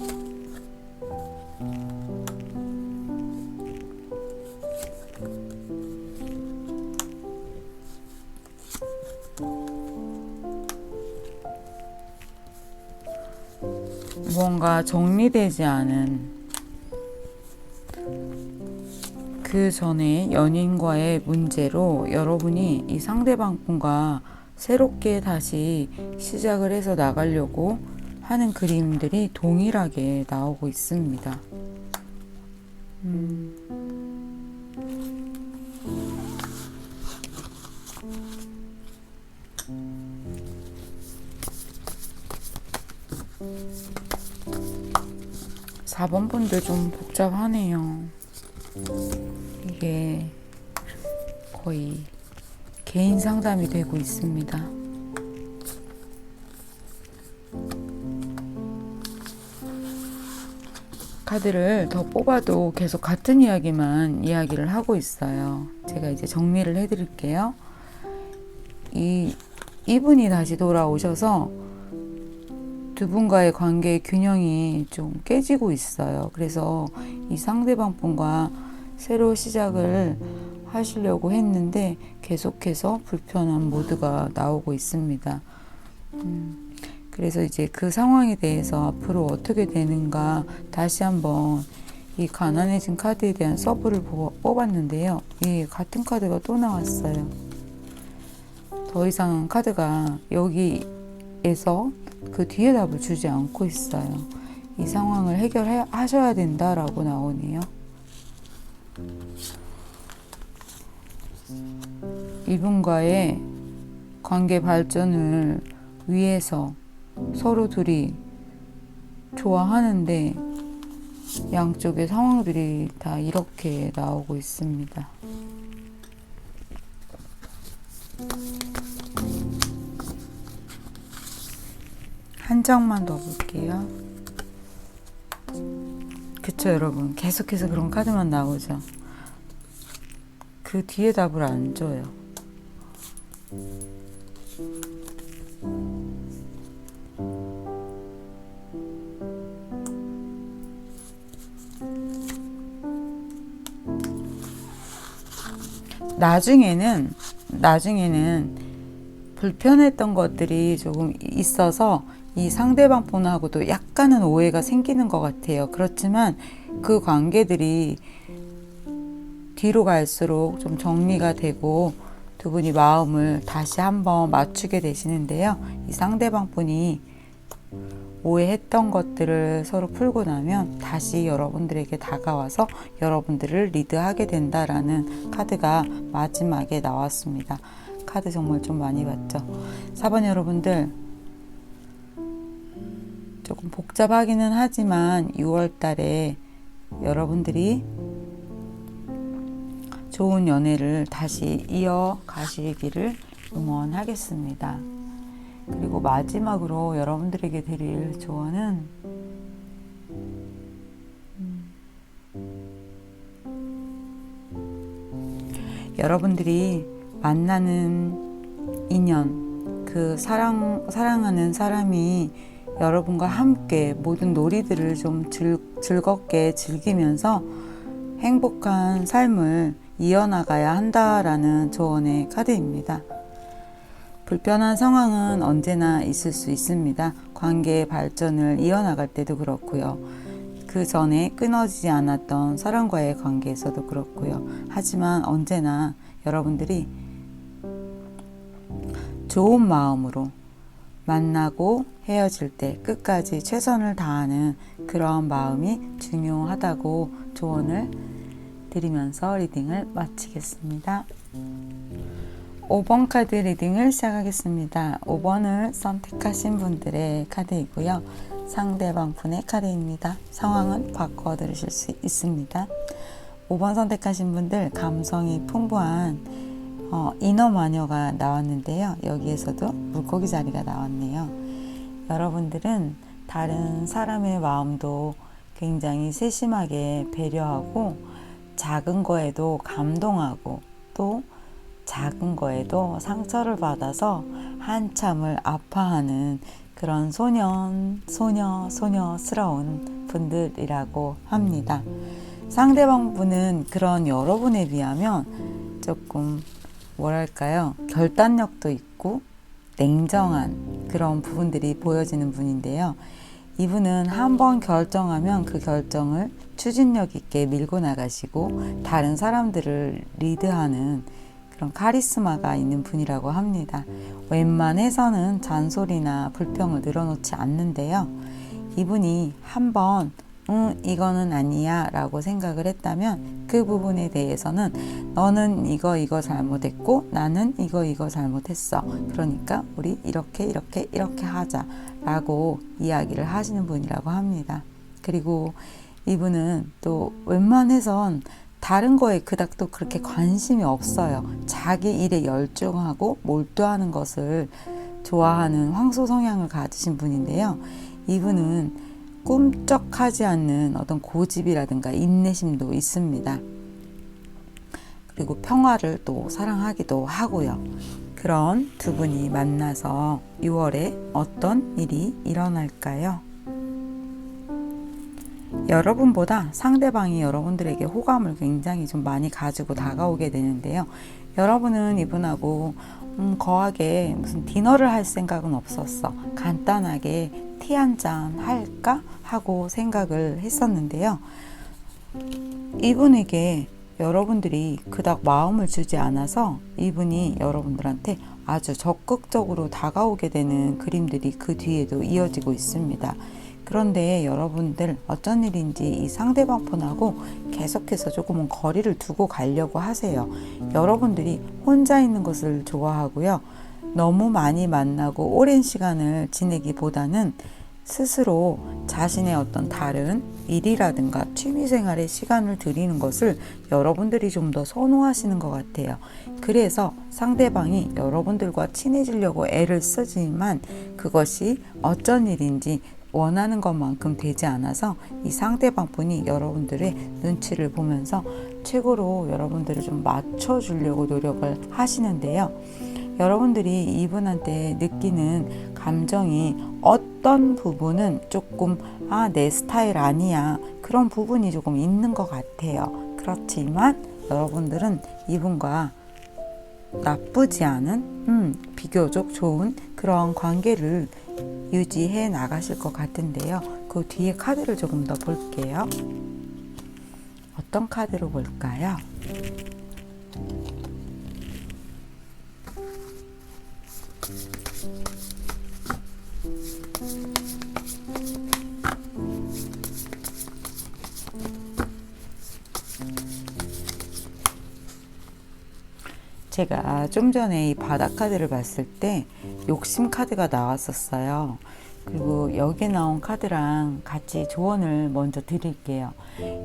뭔가 정리되지 않은 그 전에 연인과의 문제로 여러분이 이 상대방 분과 새롭게 다시 시작을 해서 나가려고 하는 그림들이 동일하게 나오고 있습니다. 4번 분들 좀 복잡하네요. 이게 거의 개인 상담이 되고 있습니다. 카드를 더 뽑아도 계속 같은 이야기만 이야기를 하고 있어요. 제가 이제 정리를 해드릴게요. 이분이 다시 돌아오셔서 두 분과의 관계의 균형이 좀 깨지고 있어요. 그래서 이 상대방 분과 새로 시작을 하시려고 했는데 계속해서 불편한 모드가 나오고 있습니다. 그래서 이제 그 상황에 대해서 앞으로 어떻게 되는가 다시 한번 이 가난해진 카드에 대한 서브를 뽑았는데요. 예, 같은 카드가 또 나왔어요. 더 이상 카드가 여기에서 그 뒤에 답을 주지 않고 있어요. 이 상황을 해결하셔야 된다라고 나오네요. 이분과의 관계 발전을 위해서 서로 둘이 좋아하는데 양쪽의 상황들이 다 이렇게 나오고 있습니다. 한 장만 더 볼게요. 그쵸, 여러분. 계속해서 그런 카드만 나오죠. 그 뒤에 답을 안 줘요. 나중에는 불편했던 것들이 조금 있어서 이 상대방 분하고도 약간은 오해가 생기는 것 같아요. 그렇지만 그 관계들이 뒤로 갈수록 좀 정리가 되고 두 분이 마음을 다시 한번 맞추게 되시는데요. 이 상대방 분이 오해했던 것들을 서로 풀고 나면 다시 여러분들에게 다가와서 여러분들을 리드하게 된다라는 카드가 마지막에 나왔습니다. 카드 정말 좀 많이 봤죠. 4번 여러분들, 조금 복잡하기는 하지만 6월 달에 여러분들이 좋은 연애를 다시 이어가시기를 응원하겠습니다. 그리고 마지막으로 여러분들에게 드릴 조언은 여러분들이 만나는 인연, 그 사랑하는 사람이 여러분과 함께 모든 놀이들을 좀 즐겁게 즐기면서 행복한 삶을 이어나가야 한다라는 조언의 카드입니다. 불편한 상황은 언제나 있을 수 있습니다. 관계의 발전을 이어나갈 때도 그렇고요. 그 전에 끊어지지 않았던 사람과의 관계에서도 그렇고요. 하지만 언제나 여러분들이 좋은 마음으로 만나고 헤어질 때 끝까지 최선을 다하는 그런 마음이 중요하다고 조언을 드리면서 리딩을 마치겠습니다. 5번 카드 리딩을 시작하겠습니다. 5번을 선택하신 분들의 카드이고요. 상대방 분의 카드입니다. 상황은 바꿔 들으실 수 있습니다. 5번 선택하신 분들 감성이 풍부한 이너 마녀가 나왔는데요. 여기에서도 물고기 자리가 나왔네요. 여러분들은 다른 사람의 마음도 굉장히 세심하게 배려하고 작은 거에도 감동하고 또 작은 거에도 상처를 받아서 한참을 아파하는 그런 소녀스러운 분들이라고 합니다. 상대방 분은 그런 여러분에 비하면 조금 뭐랄까요? 결단력도 있고 냉정한 그런 부분들이 보여지는 분인데요. 이분은 한번 결정하면 그 결정을 추진력 있게 밀고 나가시고 다른 사람들을 리드하는 그런 카리스마가 있는 분이라고 합니다. 웬만해서는 잔소리나 불평을 늘어놓지 않는데요. 이분이 한번 이거는 아니야 라고 생각을 했다면 그 부분에 대해서는 너는 이거 잘못했고 나는 이거 잘못했어. 그러니까 우리 이렇게 하자 라고 이야기를 하시는 분이라고 합니다. 그리고 이분은 또 웬만해선 다른 거에 그닥 또 그렇게 관심이 없어요. 자기 일에 열중하고 몰두하는 것을 좋아하는 황소 성향을 가지신 분인데요. 이분은 꿈쩍하지 않는 어떤 고집이라든가 인내심도 있습니다. 그리고 평화를 또 사랑하기도 하고요. 그런 두 분이 만나서 6월에 어떤 일이 일어날까요? 여러분보다 상대방이 여러분들에게 호감을 굉장히 좀 많이 가지고 다가오게 되는데요. 여러분은 이분하고 거하게 무슨 디너를 할 생각은 없었어. 간단하게 티 한 잔 할까 하고 생각을 했었는데요. 이분에게 여러분들이 그닥 마음을 주지 않아서 이분이 여러분들한테 아주 적극적으로 다가오게 되는 그림들이 그 뒤에도 이어지고 있습니다. 그런데 여러분들 어쩐 일인지 이 상대방 분하고 계속해서 조금은 거리를 두고 가려고 하세요. 여러분들이 혼자 있는 것을 좋아하고요. 너무 많이 만나고 오랜 시간을 지내기보다는 스스로 자신의 어떤 다른 일이라든가 취미생활에 시간을 들이는 것을 여러분들이 좀 더 선호하시는 것 같아요. 그래서 상대방이 여러분들과 친해지려고 애를 쓰지만 그것이 어쩐 일인지 원하는 것만큼 되지 않아서 이 상대방 분이 여러분들의 눈치를 보면서 최고로 여러분들을 좀 맞춰주려고 노력을 하시는데요. 여러분들이 이분한테 느끼는 감정이 어떤 부분은 조금 내 스타일 아니야 그런 부분이 조금 있는 것 같아요. 그렇지만 여러분들은 이분과 나쁘지 않은 비교적 좋은 그런 관계를 유지해 나가실 것 같은데요. 그 뒤에 카드를 조금 더 볼게요. 어떤 카드로 볼까요? 제가 좀 전에 이 바닥 카드를 봤을 때 욕심 카드가 나왔었어요. 그리고 여기에 나온 카드랑 같이 조언을 먼저 드릴게요.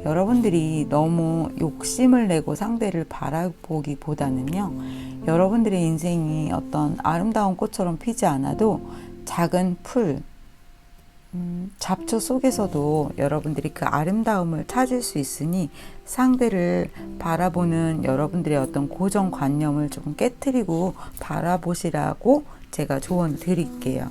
여러분들이 너무 욕심을 내고 상대를 바라보기보다는요. 여러분들의 인생이 어떤 아름다운 꽃처럼 피지 않아도 작은 풀, 잡초 속에서도 여러분들이 그 아름다움을 찾을 수 있으니 상대를 바라보는 여러분들의 어떤 고정관념을 조금 깨트리고 바라보시라고 제가 조언을 드릴게요.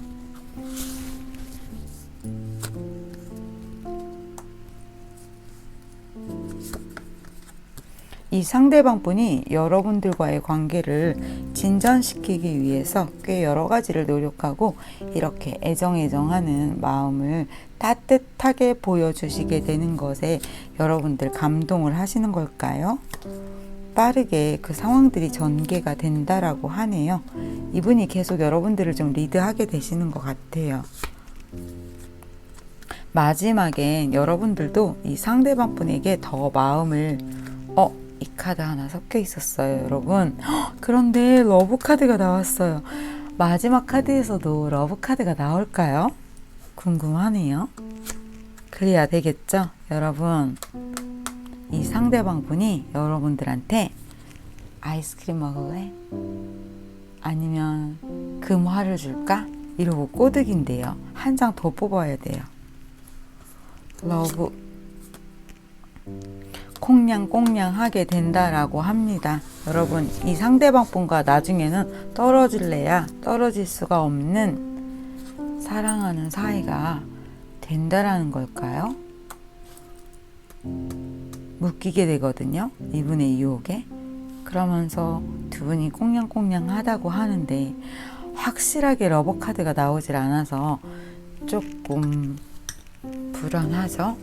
이 상대방 분이 여러분들과의 관계를 진전시키기 위해서 꽤 여러 가지를 노력하고 이렇게 애정하는 마음을 따뜻하게 보여주시게 되는 것에 여러분들 감동을 하시는 걸까요? 빠르게 그 상황들이 전개가 된다라고 하네요. 이분이 계속 여러분들을 좀 리드하게 되시는 것 같아요. 마지막엔 여러분들도 이 상대방 분에게 더 마음을 이 카드 하나 섞여 있었어요, 여러분. 그런데 러브 카드가 나왔어요. 마지막 카드에서도 러브 카드가 나올까요? 궁금하네요. 그래야 되겠죠, 여러분. 이 상대방 분이 여러분들한테 아이스크림 먹을래? 아니면 금화를 줄까? 이러고 꼬드긴데요. 한 장 더 뽑아야 돼요. 러브 콩냥콩냥 하게 된다라고 합니다. 여러분, 이 상대방 분과 나중에는 떨어질래야 떨어질 수가 없는 사랑하는 사이가 된다라는 걸까요? 묶이게 되거든요, 이분의 유혹에. 그러면서 두 분이 꽁냥꽁냥 하다고 하는데 확실하게 러브 카드가 나오질 않아서 조금 불안하죠?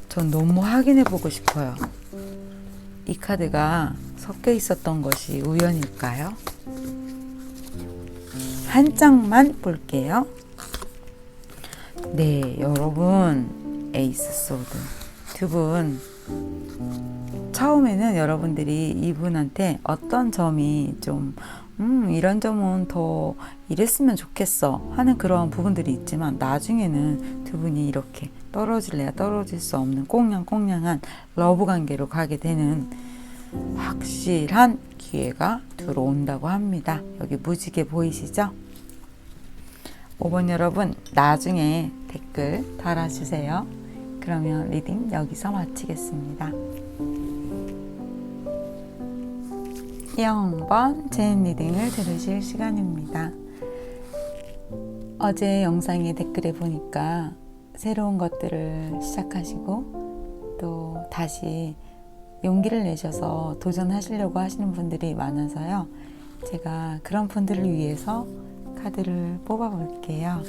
전 너무 확인해 보고 싶어요. 이 카드가 섞여 있었던 것이 우연일까요? 한 장만 볼게요. 네, 여러분, 에이스 소드. 두 분, 처음에는 여러분들이 이분한테 어떤 점이 좀 이런 점은 더 이랬으면 좋겠어 하는 그런 부분들이 있지만, 나중에는 두 분이 이렇게 떨어질래야 떨어질 수 없는 꽁냥꽁냥한 러브 관계로 가게 되는 확실한 기회가 들어온다고 합니다. 여기 무지개 보이시죠? 5번 여러분, 나중에 댓글 달아주세요. 그러면 리딩 여기서 마치겠습니다. 0번 젠 리딩을 들으실 시간입니다. 어제 영상에 댓글에 보니까 새로운 것들을 시작하시고 또 다시 용기를 내셔서 도전하시려고 하시는 분들이 많아서요. 제가 그런 분들을 위해서 카드를 뽑아 볼게요.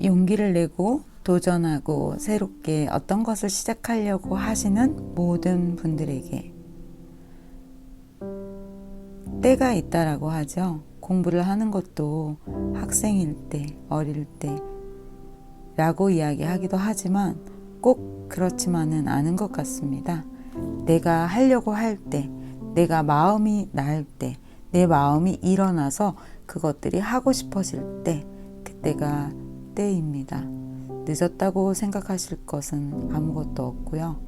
용기를 내고 도전하고 새롭게 어떤 것을 시작하려고 하시는 모든 분들에게 때가 있다라고 하죠. 공부를 하는 것도 학생일 때, 어릴 때 라고 이야기하기도 하지만 꼭 그렇지만은 않은 것 같습니다. 내가 하려고 할 때, 내가 마음이 날 때, 내 마음이 일어나서 그것들이 하고 싶어질 때, 그때가 때입니다. 늦었다고 생각하실 것은 아무것도 없고요.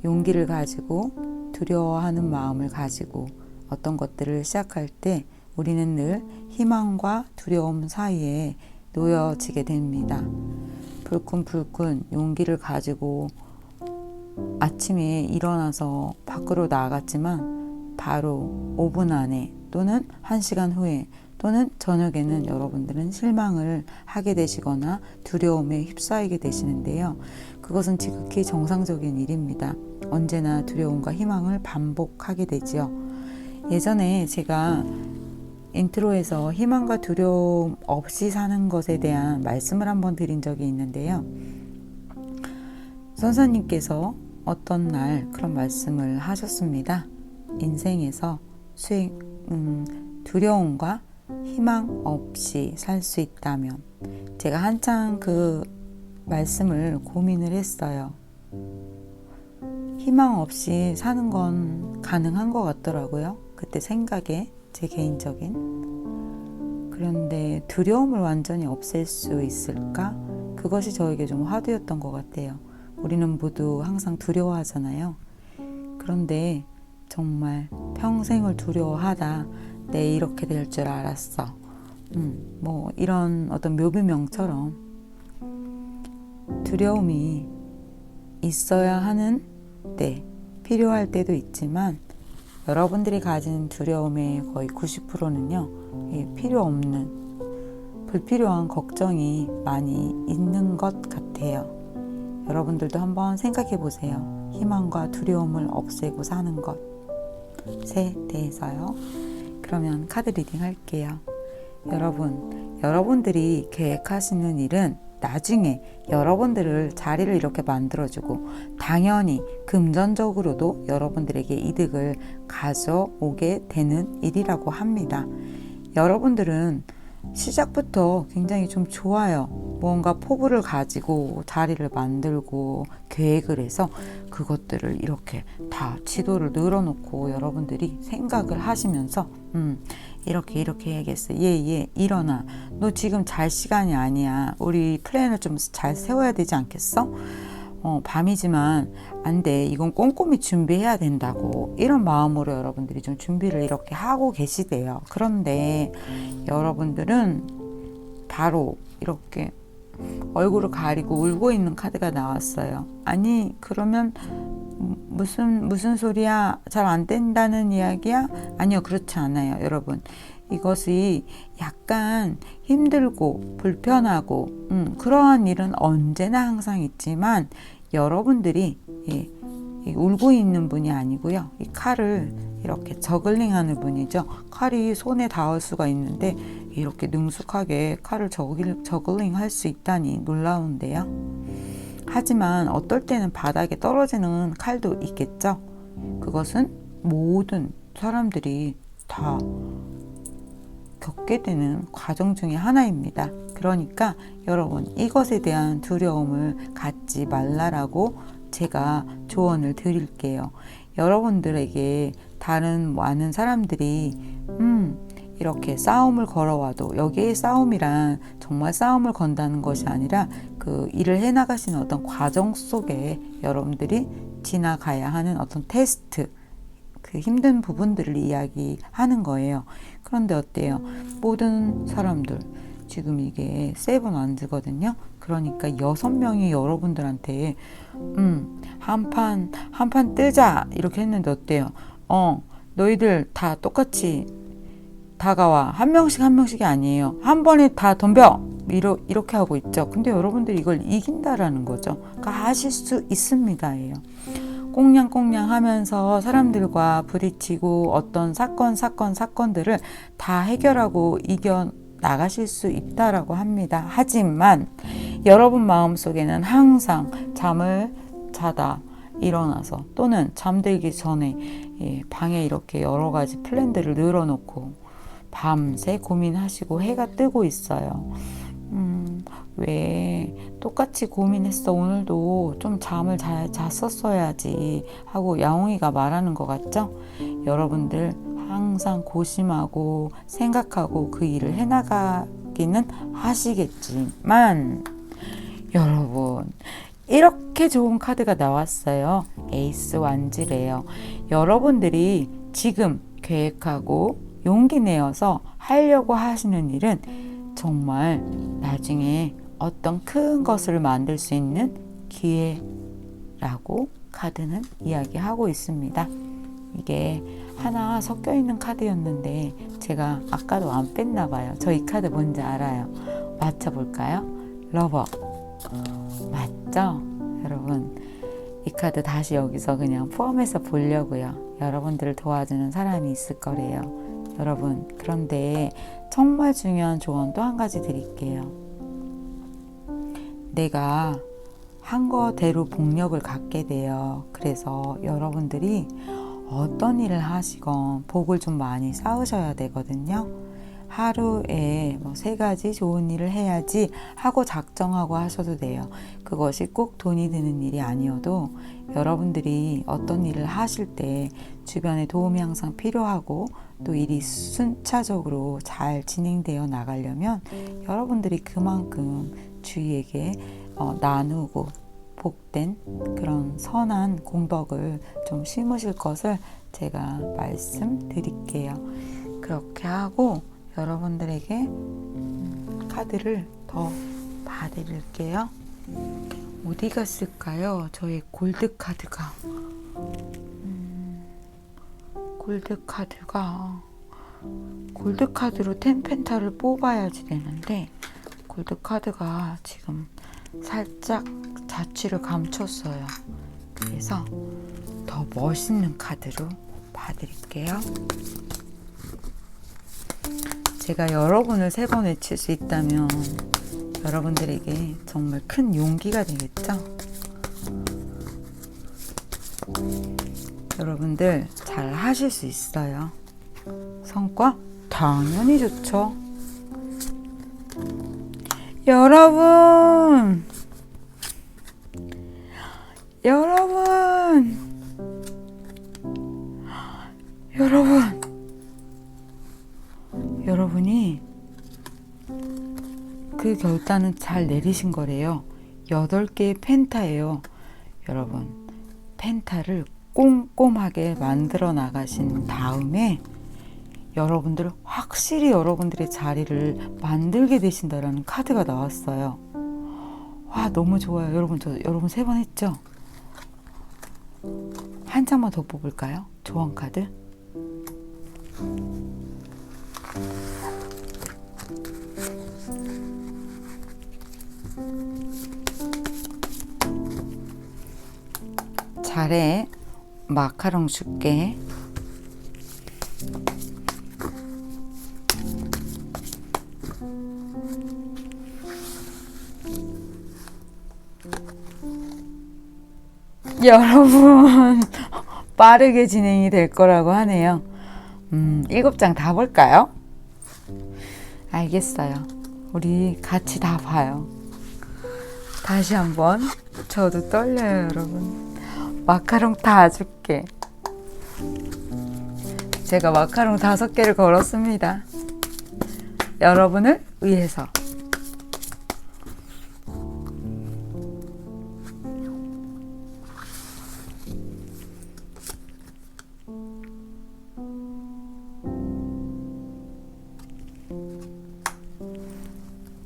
용기를 가지고 두려워하는 마음을 가지고 어떤 것들을 시작할 때 우리는 늘 희망과 두려움 사이에 놓여지게 됩니다. 불끈불끈 용기를 가지고 아침에 일어나서 밖으로 나갔지만 바로 5분 안에 또는 1시간 후에 또는 저녁에는 여러분들은 실망을 하게 되시거나 두려움에 휩싸이게 되시는데요. 그것은 지극히 정상적인 일입니다. 언제나 두려움과 희망을 반복하게 되지요. 예전에 제가 인트로에서 희망과 두려움 없이 사는 것에 대한 말씀을 한번 드린 적이 있는데요. 선생님께서 어떤 날 그런 말씀을 하셨습니다. 인생에서 두려움과 희망 없이 살 수 있다면, 제가 한창 그 말씀을 고민을 했어요. 희망 없이 사는 건 가능한 것 같더라고요. 그때 생각에, 제 개인적인. 그런데 두려움을 완전히 없앨 수 있을까? 그것이 저에게 좀 화두였던 것 같아요. 우리는 모두 항상 두려워하잖아요. 그런데 정말 평생을 두려워하다 내 이렇게 될 줄 알았어. 뭐 이런 어떤 묘비명처럼 두려움이 있어야 하는 때, 필요할 때도 있지만 여러분들이 가진 두려움의 거의 90%는요, 필요 없는 불필요한 걱정이 많이 있는 것 같아요. 여러분들도 한번 생각해 보세요. 희망과 두려움을 없애고 사는 것에 대해서요. 그러면 카드 리딩 할게요. 여러분들이 계획하시는 일은 나중에 여러분들을 자리를 이렇게 만들어주고 당연히 금전적으로도 여러분들에게 이득을 가져오게 되는 일이라고 합니다. 여러분들은 시작부터 굉장히 좀 좋아요. 뭔가 포부를 가지고 자리를 만들고 계획을 해서 그것들을 이렇게 다 지도를 늘어놓고 여러분들이 생각을 하시면서 이렇게 해야겠어. 얘 일어나. 너 지금 잘 시간이 아니야. 우리 플랜을 좀 잘 세워야 되지 않겠어? 밤이지만 안 돼. 이건 꼼꼼히 준비해야 된다고. 이런 마음으로 여러분들이 좀 준비를 이렇게 하고 계시대요. 그런데 여러분들은 바로 이렇게 얼굴을 가리고 울고 있는 카드가 나왔어요. 아니, 그러면 무슨 소리야? 잘 안 된다는 이야기야? 아니요, 그렇지 않아요, 여러분. 이것이 약간 힘들고 불편하고 그러한 일은 언제나 항상 있지만 여러분들이 울고 있는 분이 아니고요. 이 칼을 이렇게 저글링하는 분이죠. 칼이 손에 닿을 수가 있는데 이렇게 능숙하게 칼을 저글링 할 수 있다니 놀라운데요. 하지만 어떨 때는 바닥에 떨어지는 칼도 있겠죠. 그것은 모든 사람들이 다 겪게 되는 과정 중에 하나입니다. 그러니까 여러분, 이것에 대한 두려움을 갖지 말라라고 제가 조언을 드릴게요. 여러분들에게 다른 많은 사람들이 이렇게 싸움을 걸어와도 여기에 싸움이란 정말 싸움을 건다는 것이 아니라 그 일을 해나가시는 어떤 과정 속에 여러분들이 지나가야 하는 어떤 테스트, 그 힘든 부분들을 이야기하는 거예요. 그런데 어때요? 모든 사람들 지금 이게 세븐 완즈거든요. 그러니까 6명이 여러분들한테 한 판 뜨자 이렇게 했는데 어때요? 너희들 다 똑같이 다가와. 한 명씩이 아니에요. 한 번에 다 덤벼! 이렇게 하고 있죠. 근데 여러분들이 이걸 이긴다라는 거죠. 그러니까 하실 수 있습니다예요. 꽁냥꽁냥 하면서 사람들과 부딪히고 어떤 사건들을 다 해결하고 이겨 나가실 수 있다라고 합니다. 하지만 여러분 마음속에는 항상 잠을 자다 일어나서 또는 잠들기 전에 방에 이렇게 여러 가지 플랜들을 늘어놓고 밤새 고민하시고 해가 뜨고 있어요. 왜 똑같이 고민했어? 오늘도 좀 잠을 잘 잤었어야지 하고 야옹이가 말하는 것 같죠? 여러분들 항상 고심하고 생각하고 그 일을 해나가기는 하시겠지만 여러분, 이렇게 좋은 카드가 나왔어요. 에이스 완즈래요. 여러분들이 지금 계획하고 용기 내어서 하려고 하시는 일은 정말 나중에 어떤 큰 것을 만들 수 있는 기회라고 카드는 이야기하고 있습니다. 이게 하나 섞여 있는 카드였는데 제가 아까도 안 뺐나 봐요. 저 이 카드 뭔지 알아요. 맞춰볼까요? 러버. 맞죠? 여러분, 이 카드 다시 여기서 그냥 포함해서 보려고요. 여러분들을 도와주는 사람이 있을 거래요. 여러분, 그런데 정말 중요한 조언 또 한 가지 드릴게요. 내가 한 거대로 복력을 갖게 돼요. 그래서 여러분들이 어떤 일을 하시건 복을 좀 많이 쌓으셔야 되거든요. 하루에 3가지 좋은 일을 해야지 하고 작정하고 하셔도 돼요. 그것이 꼭 돈이 드는 일이 아니어도 여러분들이 어떤 일을 하실 때 주변에 도움이 항상 필요하고 또 일이 순차적으로 잘 진행되어 나가려면 여러분들이 그만큼 주위에게 나누고 복된 그런 선한 공덕을 좀 심으실 것을 제가 말씀드릴게요. 그렇게 하고 여러분들에게 카드를 더 봐드릴게요. 어디 갔을까요? 저의 골드 카드가. 골드 카드로 10펜타를 뽑아야지 되는데 골드 카드가 지금 살짝 자취를 감췄어요. 그래서 더 멋있는 카드로 봐드릴게요. 제가 여러분을 3번 외칠 수 있다면 여러분들에게 정말 큰 용기가 되겠죠? 여러분들 잘 하실 수 있어요. 성과 당연히 좋죠. 여러분 여러분이 그 결단은 잘 내리신 거래요. 8개의 펜타예요. 여러분, 펜타를 꼼꼼하게 만들어 나가신 다음에 여러분들 확실히 여러분들의 자리를 만들게 되신다라는 카드가 나왔어요. 와, 너무 좋아요. 여러분, 여러분 3번 했죠? 한 장만 더 뽑을까요? 조언 카드. 잘해. 마카롱 줄게. 여러분 빠르게 진행이 될 거라고 하네요. 7장 다 볼까요? 알겠어요. 우리 같이 다 봐요. 다시 한번. 저도 떨려요, 여러분. 마카롱 다 줄게. 제가 마카롱 5개를 걸었습니다. 여러분을 위해서.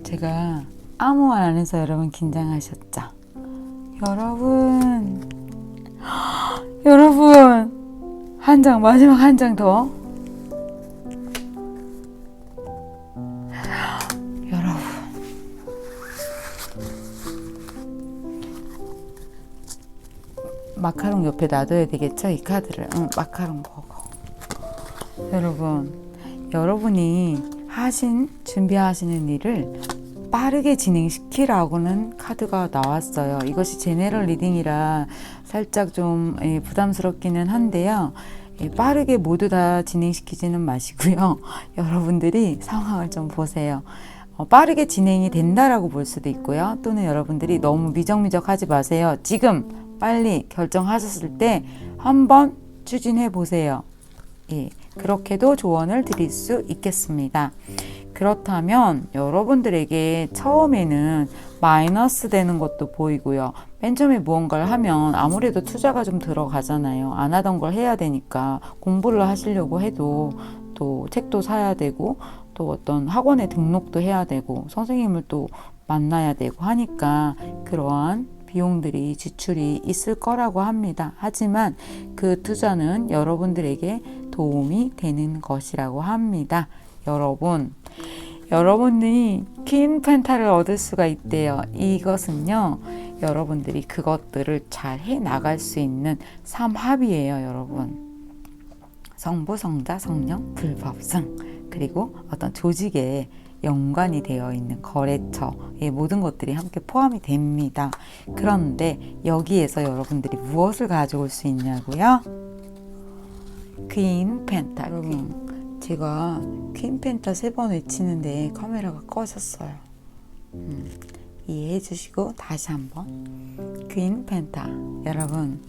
제가 아무 말 안 해서 여러분 긴장하셨죠? 여러분 한 장, 마지막 한 장 더. 여러분 마카롱 옆에 놔둬야 되겠죠? 이 카드를. 마카롱 먹어. 여러분이 준비하시는 일을 빠르게 진행시키라고는 카드가 나왔어요. 이것이 제네럴 리딩이라 살짝 좀 부담스럽기는 한데요. 빠르게 모두 다 진행시키지는 마시고요. 여러분들이 상황을 좀 보세요. 빠르게 진행이 된다라고 볼 수도 있고요. 또는 여러분들이 너무 미적미적하지 마세요. 지금 빨리 결정하셨을 때 한번 추진해 보세요. 예, 그렇게도 조언을 드릴 수 있겠습니다. 그렇다면 여러분들에게 처음에는 마이너스 되는 것도 보이고요. 맨 처음에 무언가를 하면 아무래도 투자가 좀 들어가잖아요. 안 하던 걸 해야 되니까 공부를 하시려고 해도 또 책도 사야 되고 또 어떤 학원에 등록도 해야 되고 선생님을 또 만나야 되고 하니까 그러한 비용들이 지출이 있을 거라고 합니다. 하지만 그 투자는 여러분들에게 도움이 되는 것이라고 합니다. 여러분이 퀸 펜타를 얻을 수가 있대요. 이것은요, 여러분들이 그것들을 잘 해 나갈 수 있는 삼합이에요, 여러분. 성부, 성자, 성령, 불법성, 그리고 어떤 조직에 연관이 되어 있는 거래처의 모든 것들이 함께 포함이 됩니다. 그런데 여기에서 여러분들이 무엇을 가져올 수 있냐고요? 퀸 펜타. 여러분, 제가 퀸 펜타 3번 외치는데 카메라가 꺼졌어요. 이해해 주시고 다시 한번. 퀸 펜타. 여러분,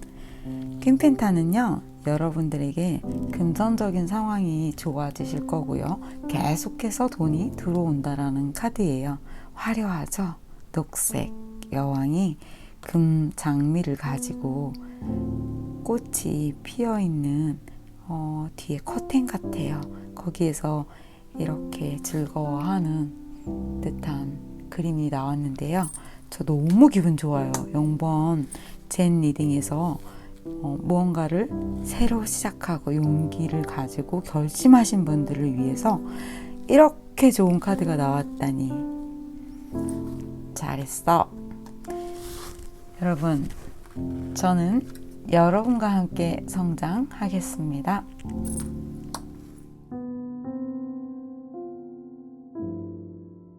퀸 펜타는요, 여러분들에게 금전적인 상황이 좋아지실 거고요. 계속해서 돈이 들어온다라는 카드예요. 화려하죠? 녹색 여왕이 금 장미를 가지고 꽃이 피어 있는 뒤에 커튼 같아요. 거기에서 이렇게 즐거워하는 듯한 그림이 나왔는데요. 저 너무 기분 좋아요. 0번 젠 리딩에서 무언가를 새로 시작하고 용기를 가지고 결심하신 분들을 위해서 이렇게 좋은 카드가 나왔다니 잘했어. 여러분, 저는 여러분과 함께 성장하겠습니다.